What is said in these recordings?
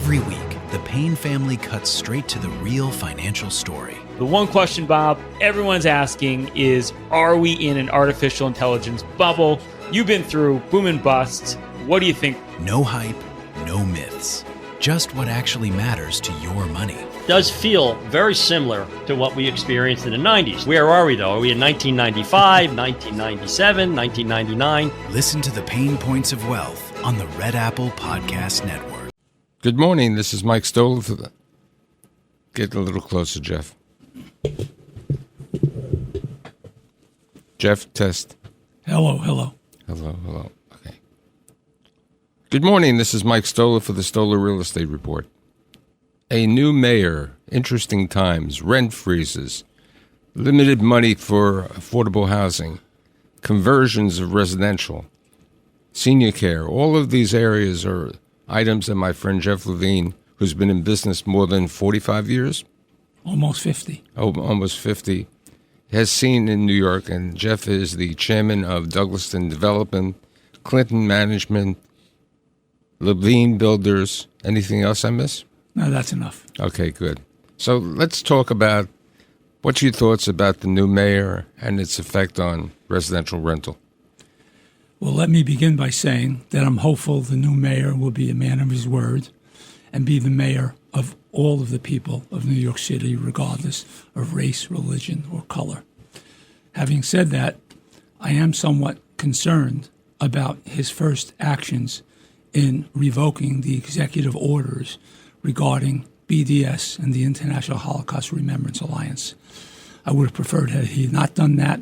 Every week, the Payne family cuts straight to the real financial story. The one question, Bob, everyone's asking is, are we in an artificial intelligence bubble? You've been through boom and bust. What do you think? No hype, no myths. Just what actually matters to your money. Does feel very similar to what we experienced in the 90s. Where are we, though? Are we in 1995, 1997, 1999? Listen to the Pain Points of Wealth on the Red Apple Podcast Network. Good morning. This is Mike Stoller for the... Get a little closer, Jeff. Jeff, test. Hello. Hello. Okay. Good morning. This is Mike Stoller for the Stoller Real Estate Report. A new mayor, interesting times, rent freezes, limited money for affordable housing, conversions of residential, senior care. All of these areas are items that my friend Jeff Levine, who's been in business more than 45 years. Almost 50. Oh, almost 50. Has seen in New York, and Jeff is the chairman of Douglaston Development, Clinton Management, Levine Builders. Anything else I miss? No, that's enough. Okay, good. So let's talk about what's your thoughts about the new mayor and its effect on residential rental. Well, let me begin by saying that I'm hopeful the new mayor will be a man of his word and be the mayor of all of the people of New York City, regardless of race, religion, or color. Having said that, I am somewhat concerned about his first actions in revoking the executive orders regarding BDS and the International Holocaust Remembrance Alliance. I would have preferred had he not done that,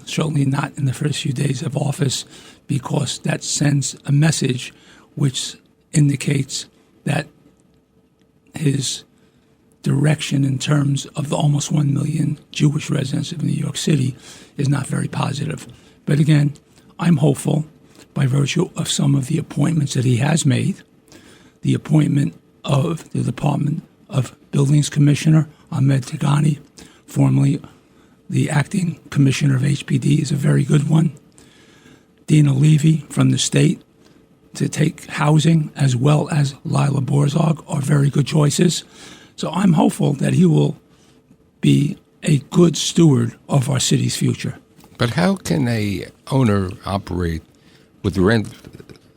certainly not in the first few days of office, because that sends a message which indicates that his direction in terms of the almost 1 million Jewish residents of New York City is not very positive. But again, I'm hopeful by virtue of some of the appointments that he has made. The appointment of the Department of Buildings Commissioner, Ahmed Tigani, formerly the acting commissioner of HPD, is a very good one. Dina Levy from the state to take housing, as well as Lila Borzog, are very good choices. So I'm hopeful that he will be a good steward of our city's future. But how can a owner operate with rent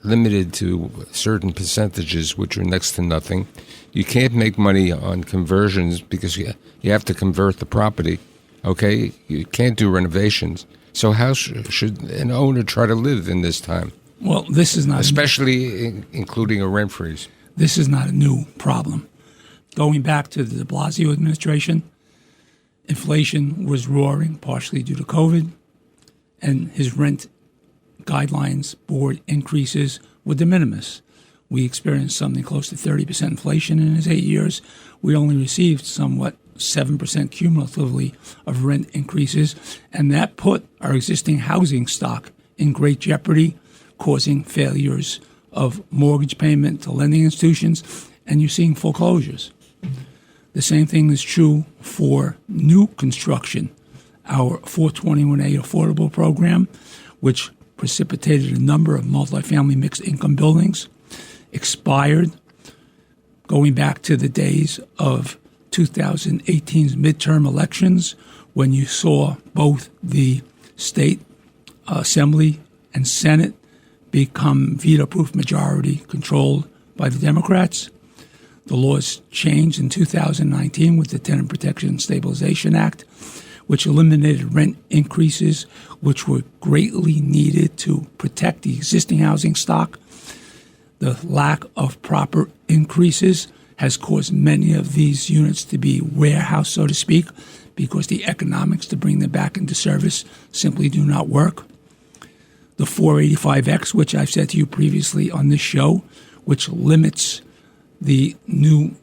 limited to certain percentages, which are next to nothing? You can't make money on conversions because you have to convert the property. Okay, you can't do renovations. So how should an owner try to live in this time? Well, this is not... Especially including a rent freeze. This is not a new problem. Going back to the de Blasio administration, inflation was roaring, partially due to COVID, and his rent guidelines board increases were de minimis. We experienced something close to 30% inflation in his 8 years. We only received somewhat 7% cumulatively of rent increases, and that put our existing housing stock in great jeopardy, causing failures of mortgage payment to lending institutions, and you're seeing foreclosures. The same thing is true for new construction. Our 421A affordable program, which precipitated a number of multifamily mixed-income buildings, expired going back to the days of 2018's midterm elections, when you saw both the state assembly and Senate become veto-proof majority controlled by the Democrats. The laws changed in 2019 with the Tenant Protection and Stabilization Act, which eliminated rent increases, which were greatly needed to protect the existing housing stock. The lack of proper increases has caused many of these units to be warehoused, so to speak, because the economics to bring them back into service simply do not work. The 485X, which I've said to you previously on this show, which limits the new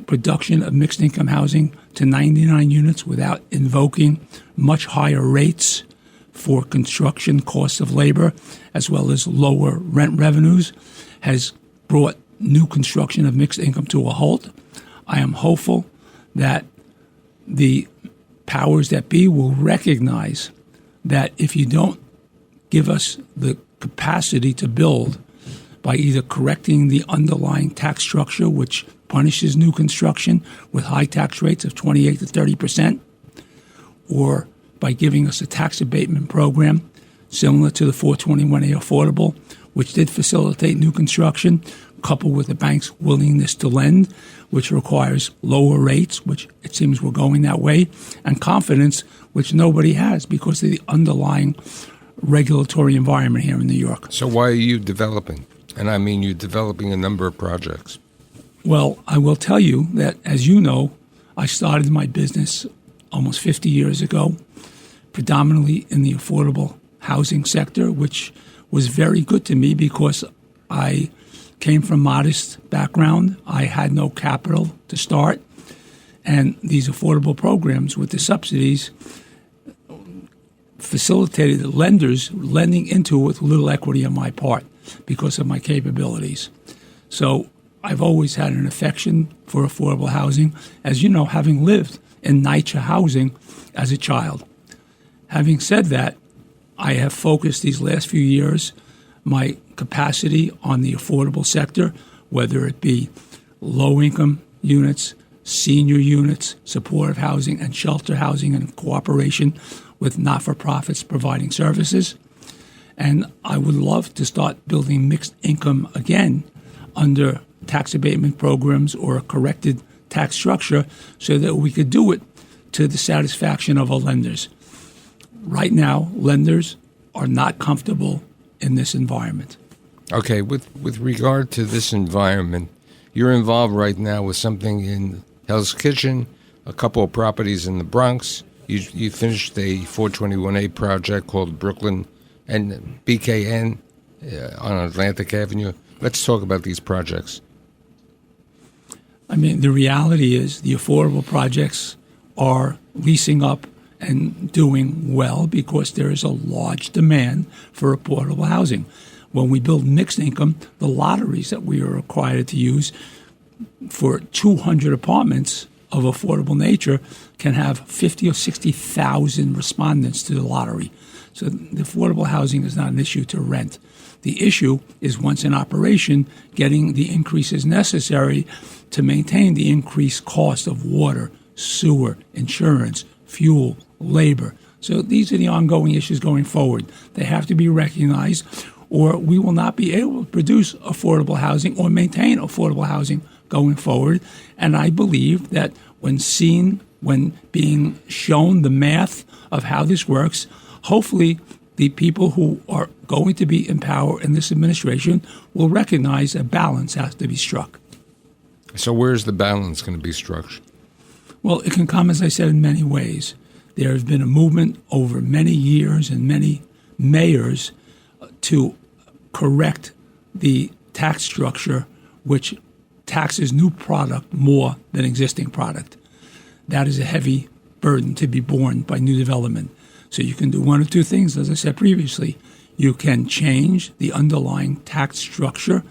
production of mixed-income housing to 99 units without invoking much higher rates for construction costs of labor, as well as lower rent revenues, has brought new construction of mixed income to a halt. I am hopeful that the powers that be will recognize that if you don't give us the capacity to build by either correcting the underlying tax structure, which punishes new construction with high tax rates of 28 to 30%, or by giving us a tax abatement program similar to the 421A affordable, which did facilitate new construction, coupled with the bank's willingness to lend, which requires lower rates, which it seems we're going that way, and confidence, which nobody has because of the underlying regulatory environment here in New York. So why are you developing? And I mean, you're developing a number of projects. Well, I will tell you that, as you know, I started my business almost 50 years ago, predominantly in the affordable housing sector, which was very good to me because I came from modest background. I had no capital to start. And these affordable programs with the subsidies facilitated the lenders lending into it with little equity on my part because of my capabilities. So I've always had an affection for affordable housing, as you know, having lived in NYCHA housing as a child. Having said that, I have focused these last few years my capacity on the affordable sector, whether it be low-income units, senior units, supportive housing, and shelter housing in cooperation with not-for-profits providing services. And I would love to start building mixed income again under tax abatement programs or a corrected tax structure so that we could do it to the satisfaction of our lenders. Right now, lenders are not comfortable in this environment. Okay, with regard to this environment, you're involved right now with something in Hell's Kitchen, a couple of properties in the Bronx. You finished a 421A project called Brooklyn and BKN on Atlantic Avenue. Let's talk about these projects. I mean, the reality is the affordable projects are leasing up and doing well because there is a large demand for affordable housing. When we build mixed income, the lotteries that we are required to use for 200 apartments of affordable nature can have 50 or 60,000 respondents to the lottery. So the affordable housing is not an issue to rent. The issue is, once in operation, getting the increases necessary to maintain the increased cost of water, sewer, insurance, fuel, labor. So these are the ongoing issues going forward. They have to be recognized, or we will not be able to produce affordable housing or maintain affordable housing going forward. And I believe that when being shown the math of how this works, hopefully the people who are going to be in power in this administration will recognize a balance has to be struck. So where's the balance going to be struck? Well, it can come, as I said, in many ways. There has been a movement over many years and many mayors to correct the tax structure, which taxes new product more than existing product. That is a heavy burden to be borne by new development. So you can do one of two things, as I said previously. You can change the underlying tax structure,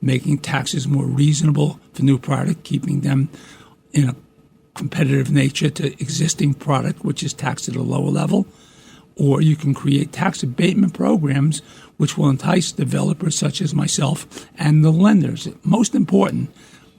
making taxes more reasonable for new product, keeping them in a competitive nature to existing product, which is taxed at a lower level. Or you can create tax abatement programs which will entice developers such as myself and the lenders. Most important,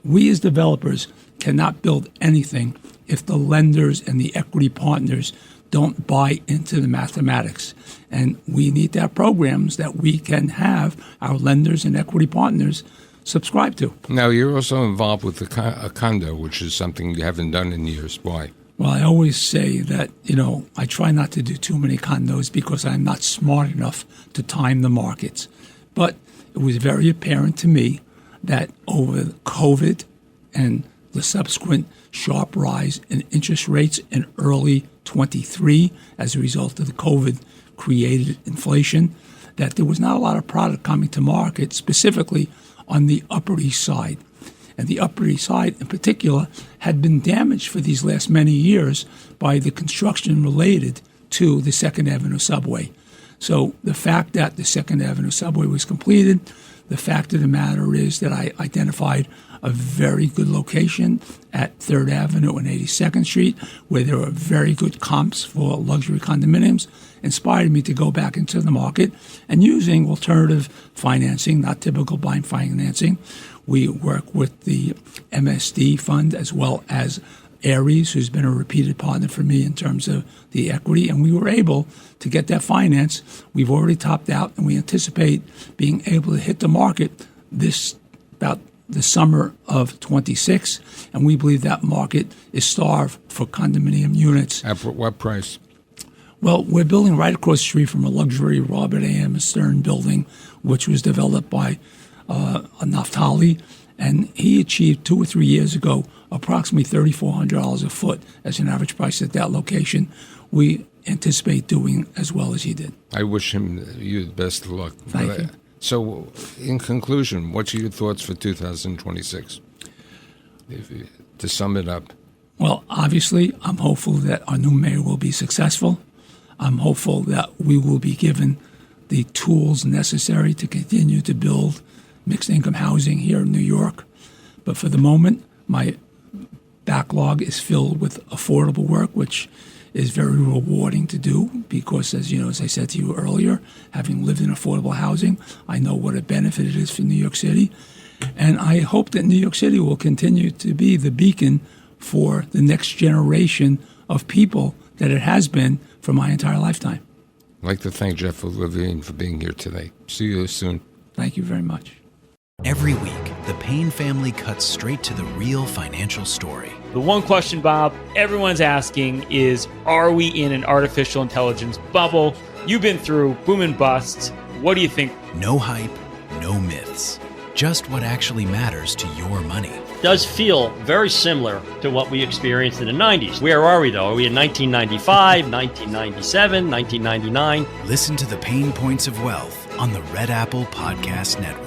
we as developers cannot build anything if the lenders and the equity partners don't buy into the mathematics. And we need to have programs that we can have our lenders and equity partners subscribe to. Now, you're also involved with a condo, which is something you haven't done in years. Why? Well, I always say that, I try not to do too many condos because I'm not smart enough to time the markets. But it was very apparent to me that over COVID and the subsequent sharp rise in interest rates in early 23 as a result of the COVID-created inflation, that there was not a lot of product coming to market, specifically on the Upper East Side. And the Upper East Side, in particular, had been damaged for these last many years by the construction related to the 2nd Avenue subway. So the fact that the 2nd Avenue subway was completed, the fact of the matter is that I identified a very good location at 3rd Avenue and 82nd Street, where there are very good comps for luxury condominiums. inspired me to go back into the market and using alternative financing, not typical bank financing. We work with the MSD fund as well as Ares, who's been a repeated partner for me in terms of the equity, and we were able to get that finance. We've already topped out, and we anticipate being able to hit the market about the summer of 26, and we believe that market is starved for condominium units. At what price? Well, we're building right across the street from a luxury Robert A.M. Stern building, which was developed by Naftali, and he achieved 2 or 3 years ago approximately $3,400 a foot as an average price at that location. We anticipate doing as well as he did. I wish you the best of luck. Thank you. So, in conclusion, what's your thoughts for 2026? To sum it up. Well, obviously, I'm hopeful that our new mayor will be successful. I'm hopeful that we will be given the tools necessary to continue to build mixed-income housing here in New York. But for the moment, my backlog is filled with affordable work, which is very rewarding to do because, as you know, as I said to you earlier, having lived in affordable housing, I know what a benefit it is for New York City. And I hope that New York City will continue to be the beacon for the next generation of people that it has been for my entire lifetime. I'd like to thank Jeffrey Levine for being here today. See you soon. Thank you very much. Every week, the Payne family cuts straight to the real financial story. The one question, Bob, everyone's asking is, are we in an artificial intelligence bubble? You've been through boom and bust. What do you think? No hype, no myths. Just what actually matters to your money. Does feel very similar to what we experienced in the 90s. Where are we, though? Are we in 1995, 1997, 1999? Listen to the Pain Points of Wealth on the Red Apple Podcast Network.